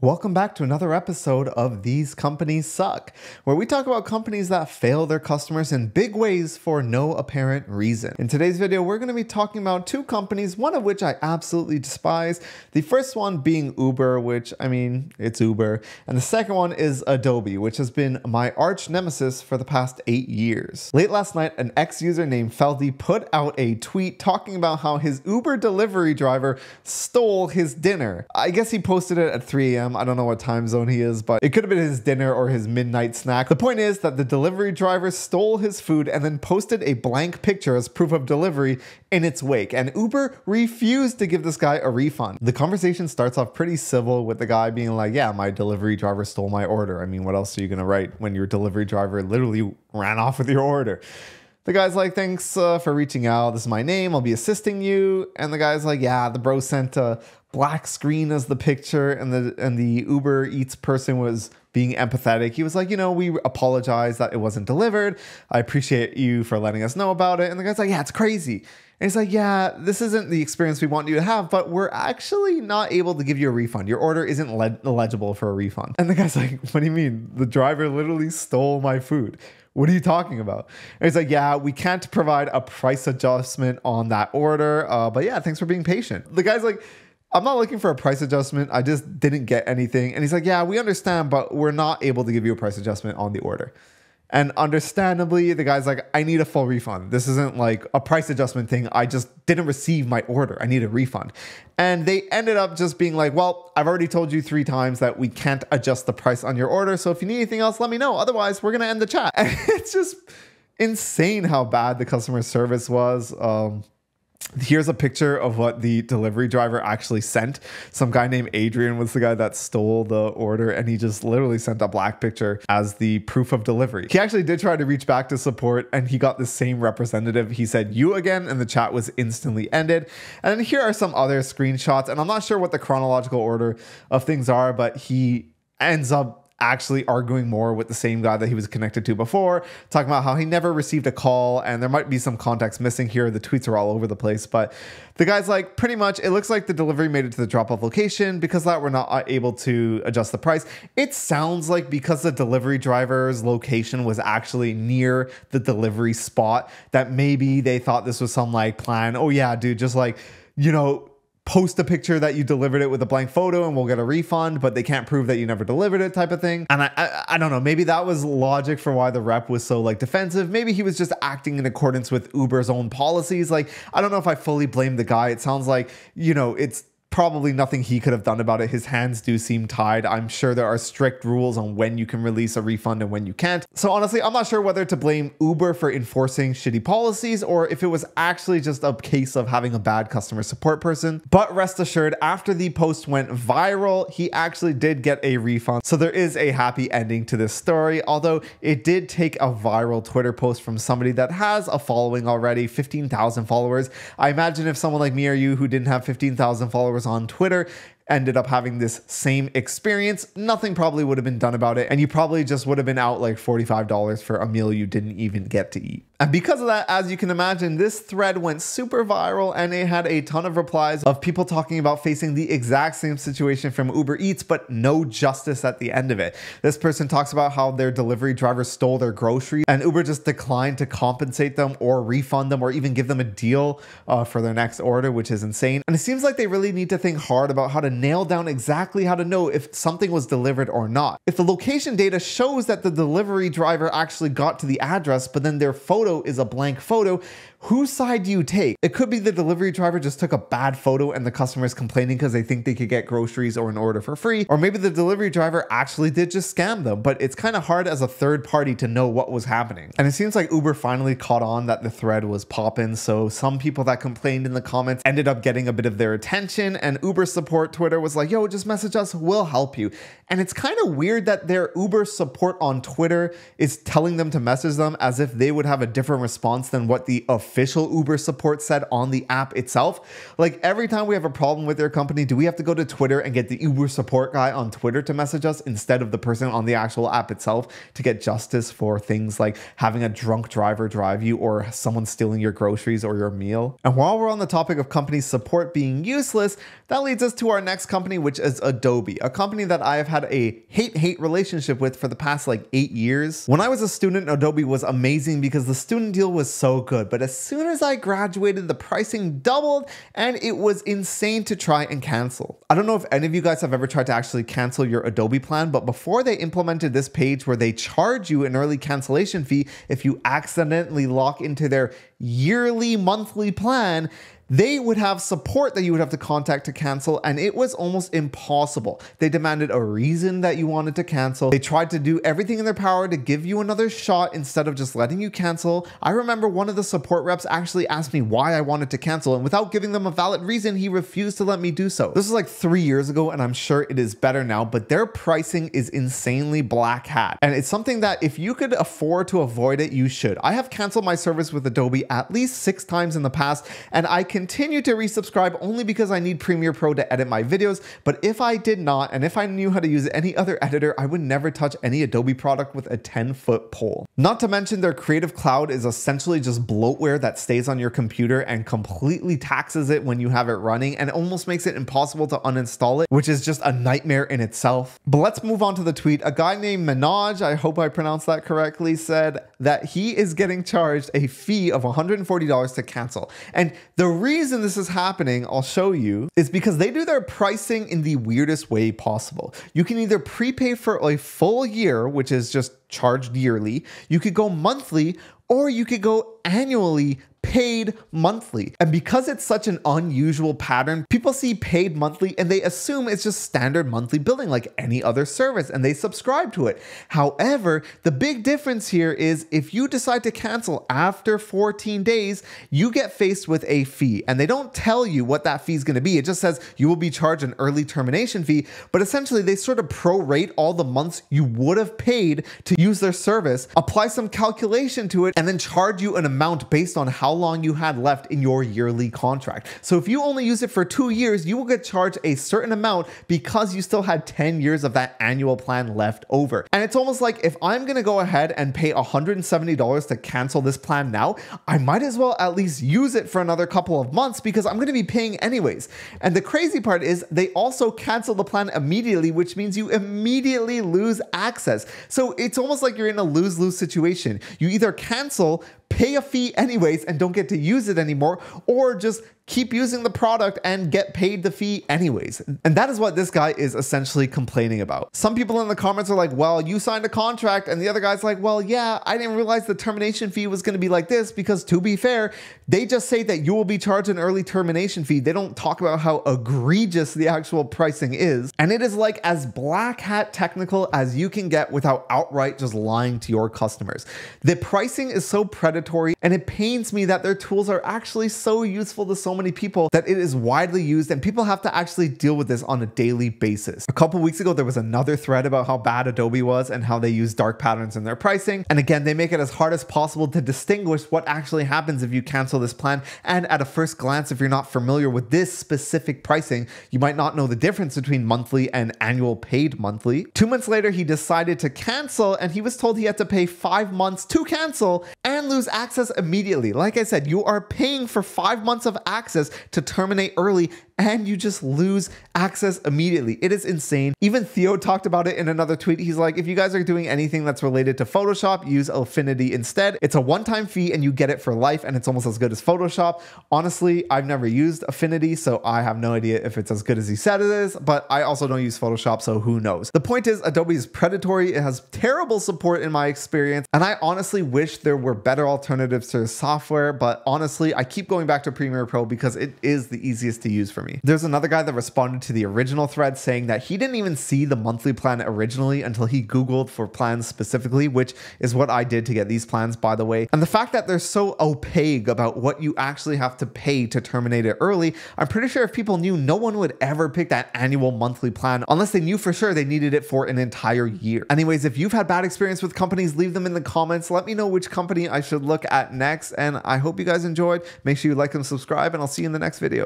Welcome back to another episode of These Companies Suck, where we talk about companies that fail their customers in big ways for no apparent reason. In today's video, we're going to be talking about two companies, one of which I absolutely despise. The first one being Uber, which, it's Uber. And the second one is Adobe, which has been my arch nemesis for the past 8 years. Late last night, an ex-user named Feldy put out a tweet talking about how his Uber delivery driver stole his dinner. I guess he posted it at 3 a.m. I don't know what time zone he is, but it could have been his dinner or his midnight snack. The point is that the delivery driver stole his food and then posted a blank picture as proof of delivery in its wake, and Uber refused to give this guy a refund. The conversation starts off pretty civil with the guy being like, yeah, my delivery driver stole my order. I mean, what else are you gonna write when your delivery driver literally ran off with your order? The guy's like, thanks for reaching out. This is my name. I'll be assisting you. And the guy's like, yeah, the bro sent a black screen as the picture, and the Uber Eats person was being empathetic. He was like, we apologize that it wasn't delivered. I appreciate you for letting us know about it. And the guy's like, yeah, it's crazy. And he's like, yeah, this isn't the experience we want you to have, but we're actually not able to give you a refund. Your order isn't eligible for a refund. And the guy's like, what do you mean? The driver literally stole my food. What are you talking about? And he's like, yeah, we can't provide a price adjustment on that order. But yeah, thanks for being patient. The guy's like, I'm not looking for a price adjustment. I just didn't get anything. And he's like, yeah, we understand, but we're not able to give you a price adjustment on the order. And understandably, the guy's like, I need a full refund. This isn't like a price adjustment thing. I just didn't receive my order. I need a refund. And they ended up just being like, well, I've already told you 3 times that we can't adjust the price on your order. So if you need anything else, let me know. Otherwise, we're going to end the chat. And it's just insane how bad the customer service was. Here's a picture of what the delivery driver actually sent. Some guy named Adrian was the guy that stole the order, and he just literally sent a black picture as the proof of delivery. He actually did try to reach back to support, and he got the same representative. He said, you again, and the chat was instantly ended. And then here are some other screenshots, and I'm not sure what the chronological order of things are, but he ends up actually arguing more with the same guy that he was connected to before, talking about how he never received a call, and there might be some context missing here. The tweets are all over the place, but the guy's like, pretty much, it looks like the delivery made it to the drop-off location. Because of that, we're not able to adjust the price. It sounds like because the delivery driver's location was actually near the delivery spot, that maybe they thought this was some like plan. Oh yeah, dude, just like, post a picture that you delivered it with a blank photo and we'll get a refund, but they can't prove that you never delivered it type of thing. And I don't know, maybe that was logic for why the rep was so like defensive. Maybe he was just acting in accordance with Uber's own policies. Like, I don't know if I fully blame the guy. It sounds like, it's probably nothing he could have done about it. His hands do seem tied. I'm sure there are strict rules on when you can release a refund and when you can't. So honestly, I'm not sure whether to blame Uber for enforcing shitty policies or if it was actually just a case of having a bad customer support person. But rest assured, after the post went viral, he actually did get a refund. So there is a happy ending to this story, although it did take a viral Twitter post from somebody that has a following already, 15,000 followers. I imagine if someone like me or you who didn't have 15,000 followers on Twitter ended up having this same experience, nothing probably would have been done about it, and you probably just would have been out like $45 for a meal you didn't even get to eat. And because of that, as you can imagine, this thread went super viral, and it had a ton of replies of people talking about facing the exact same situation from Uber Eats, but no justice at the end of it. This person talks about how their delivery driver stole their groceries, and Uber just declined to compensate them or refund them or even give them a deal for their next order, which is insane. And it seems like they really need to think hard about how to nail down exactly how to know if something was delivered or not. If the location data shows that the delivery driver actually got to the address, but then their photo is a blank photo, whose side do you take? It could be the delivery driver just took a bad photo and the customer is complaining because they think they could get groceries or an order for free. Or maybe the delivery driver actually did just scam them, but it's kind of hard as a third party to know what was happening. And it seems like Uber finally caught on that the thread was popping. So some people that complained in the comments ended up getting a bit of their attention, and Uber support Twitter was like, yo, just message us, we'll help you. And it's kind of weird that their Uber support on Twitter is telling them to message them as if they would have a different response than what the official official Uber support said on the app itself. Like every time we have a problem with their company, do we have to go to Twitter and get the Uber support guy on Twitter to message us instead of the person on the actual app itself to get justice for things like having a drunk driver drive you or someone stealing your groceries or your meal? And while we're on the topic of company support being useless, that leads us to our next company, which is Adobe, a company that I have had a hate-hate relationship with for the past like 8 years. When I was a student, Adobe was amazing because the student deal was so good, but as soon as I graduated, the pricing doubled and it was insane to try and cancel. I don't know if any of you guys have ever tried to actually cancel your Adobe plan, but before they implemented this page where they charge you an early cancellation fee if you accidentally lock into their yearly monthly plan, they would have support that you would have to contact to cancel, and it was almost impossible. They demanded a reason that you wanted to cancel. They tried to do everything in their power to give you another shot instead of just letting you cancel. I remember one of the support reps actually asked me why I wanted to cancel, and without giving them a valid reason, he refused to let me do so. This was like 3 years ago, and I'm sure it is better now, but their pricing is insanely black hat. And it's something that if you could afford to avoid it, you should. I have canceled my service with Adobe at least 6 times in the past, and I continue to resubscribe only because I need Premiere Pro to edit my videos. But if I did not, and if I knew how to use any other editor, I would never touch any Adobe product with a 10-foot pole. Not to mention their Creative Cloud is essentially just bloatware that stays on your computer and completely taxes it when you have it running and almost makes it impossible to uninstall it, which is just a nightmare in itself. But let's move on to the tweet. A guy named Minaj, I hope I pronounced that correctly, said that he is getting charged a fee of $140 to cancel. And the reason this is happening, I'll show you, is because they do their pricing in the weirdest way possible. You can either prepay for a full year, which is just charged yearly. You could go monthly, or you could go annually, paid monthly. And because it's such an unusual pattern, people see paid monthly and they assume it's just standard monthly billing like any other service, and they subscribe to it. However, the big difference here is if you decide to cancel after 14 days, you get faced with a fee, and they don't tell you what that fee is going to be. It just says you will be charged an early termination fee, but essentially they sort of prorate all the months you would have paid to use their service, apply some calculation to it, and then charge you an amount based on how long you had left in your yearly contract. So if you only use it for 2 years, you will get charged a certain amount because you still had 10 years of that annual plan left over. And it's almost like if I'm going to go ahead and pay $170 to cancel this plan now, I might as well at least use it for another couple of months because I'm going to be paying anyways. And the crazy part is they also cancel the plan immediately, which means you immediately lose access. So it's almost like you're in a lose-lose situation. You either cancel, pay a fee anyways and don't get to use it anymore, or just keep using the product and get paid the fee anyways. And that is what this guy is essentially complaining about. Some people in the comments are like, well, you signed a contract, and the other guy's like, well, yeah, I didn't realize the termination fee was going to be like this, because to be fair, they just say that you will be charged an early termination fee. They don't talk about how egregious the actual pricing is. And it is like as black hat technical as you can get without outright just lying to your customers. The pricing is so predatory, and it pains me that their tools are actually so useful to so many people that it is widely used, and people have to actually deal with this on a daily basis. A couple weeks ago, there was another thread about how bad Adobe was and how they use dark patterns in their pricing. And again, they make it as hard as possible to distinguish what actually happens if you cancel this plan. And at a first glance, if you're not familiar with this specific pricing, you might not know the difference between monthly and annual paid monthly. 2 months later, he decided to cancel, and he was told he had to pay 5 months to cancel and lose access immediately. Like I said, you are paying for 5 months of access to terminate early, and you just lose access immediately. It is insane. Even Theo talked about it in another tweet. He's like, if you guys are doing anything that's related to Photoshop, use Affinity instead. It's a one-time fee and you get it for life, and it's almost as good as Photoshop. Honestly, I've never used Affinity, so I have no idea if it's as good as he said it is, but I also don't use Photoshop, so who knows? The point is, Adobe is predatory. It has terrible support in my experience, and I honestly wish there were better alternatives to the software, but honestly, I keep going back to Premiere Pro because it is the easiest to use for me. me. There's another guy that responded to the original thread saying that he didn't even see the monthly plan originally until he Googled for plans specifically, which is what I did to get these plans, by the way. And the fact that they're so opaque about what you actually have to pay to terminate it early, I'm pretty sure if people knew, no one would ever pick that annual monthly plan unless they knew for sure they needed it for an entire year. Anyways, if you've had bad experience with companies, leave them in the comments. Let me know which company I should look at next, and I hope you guys enjoyed. Make sure you like and subscribe, and I'll see you in the next video.